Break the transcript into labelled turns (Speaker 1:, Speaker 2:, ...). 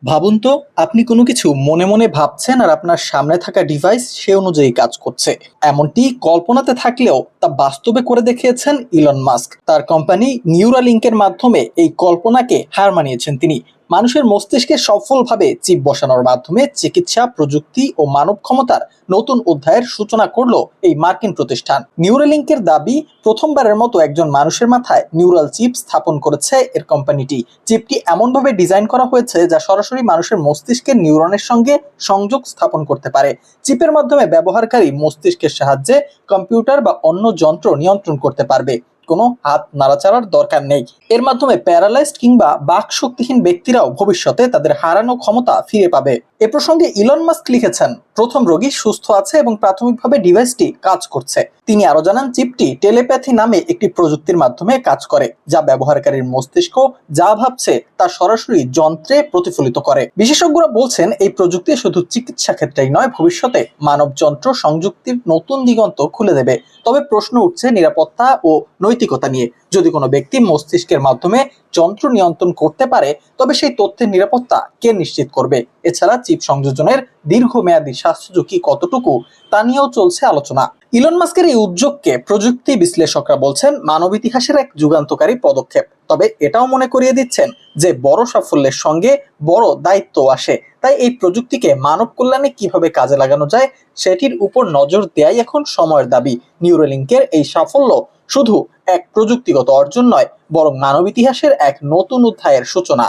Speaker 1: ভাবুন তো, আপনি কোনো কিছু মনে মনে ভাবছেন আর আপনার সামনে থাকা ডিভাইস সে অনুযায়ী কাজ করছে। এমনটি কল্পনাতে থাকলেও তা বাস্তবে করে দেখিয়েছেন ইলন মাস্ক। তার কোম্পানি নিউরালিঙ্কের মাধ্যমে এই কল্পনাকে হার মানিয়েছেন তিনি। মানুষের মস্তিষ্কে সফলভাবে চিপ বসানোর মাধ্যমে চিকিৎসা প্রযুক্তি ও মানব ক্ষমতার নতুন অধ্যায়ের সূচনা করলো এই মার্কিন প্রতিষ্ঠান। নিউরালিঙ্কের দাবি, প্রথমবারের মতো একজন মানুষের মাথায় নিউরাল চিপ স্থাপন করেছে এর কোম্পানিটি। চিপটি এমনভাবে ডিজাইন করা হয়েছে যা সরাসরি মানুষের মস্তিষ্কের নিউরনের সঙ্গে সংযোগ স্থাপন করতে পারে। চিপের মাধ্যমে ব্যবহারকারী মস্তিষ্কের সাহায্যে কম্পিউটার বা অন্য যন্ত্র নিয়ন্ত্রণ করতে পারবে। কোনো হাত নাড়াচাড়ার দরকার নেই। এর মাধ্যমে প্যারালাইজড কিংবা বাক শক্তিহীন ব্যক্তিরাও ভবিষ্যতে তাদের হারানো ক্ষমতা ফিরে পাবে। এ প্রসঙ্গে ইলন মাস্ক লিখেছেন, প্রথম রোগী সুস্থ আছে এবং প্রাথমিকভাবে ডিভাইসটি কাজ করছে। তিনি আরো জানান, চিপটি টেলিপ্যাথি নামে একটি প্রযুক্তির মাধ্যমে কাজ করে, যা ব্যবহারকারীর মস্তিষ্ক যা ভাবছে তা সরাসরি যন্ত্রে প্রতিফলিত করে। বিশেষজ্ঞরা বলছেন, এই প্রযুক্তি শুধু চিকিৎসা ক্ষেত্রেই নয়, ভবিষ্যতে মানব যন্ত্র সংযুক্তির নতুন দিগন্ত খুলে দেবে। তবে প্রশ্ন উঠছে নিরাপত্তা ও নৈতিকতা নিয়ে। যদি কোনো ব্যক্তি মস্তিষ্কের মাধ্যমে যন্ত্র নিয়ন্ত্রণ করতে পারে, তবে সেই তথ্যের নিরাপত্তা কে নিশ্চিত করবে? এছাড়া চিপ সংযোজনের দীর্ঘমেয়াদী স্বাস্থ্য ঝুঁকি কতটুকু, তা নিয়েও চলছে আলোচনা। ইলন মাস্কের এই উদ্যোগকে প্রযুক্তি বিশ্লেষকরা বলছেন মানব ইতিহাসের এক যুগান্তকারী পদক্ষেপ। তবে এটাও মনে করিয়ে দিচ্ছেন যে বড় সাফল্যের সঙ্গে বড় দায়িত্ব আসে। তাই এই প্রযুক্তিকে মানব কল্যাণে কিভাবে কাজে লাগানো যায় সেটির উপর নজর দেয়াই এখন সময়ের দাবি। নিউরালিঙ্কের এই সাফল্য শুধু এক প্রযুক্তিগত অর্জন নয়, বরং মানব ইতিহাসের এক নতুন অধ্যায়ের সূচনা।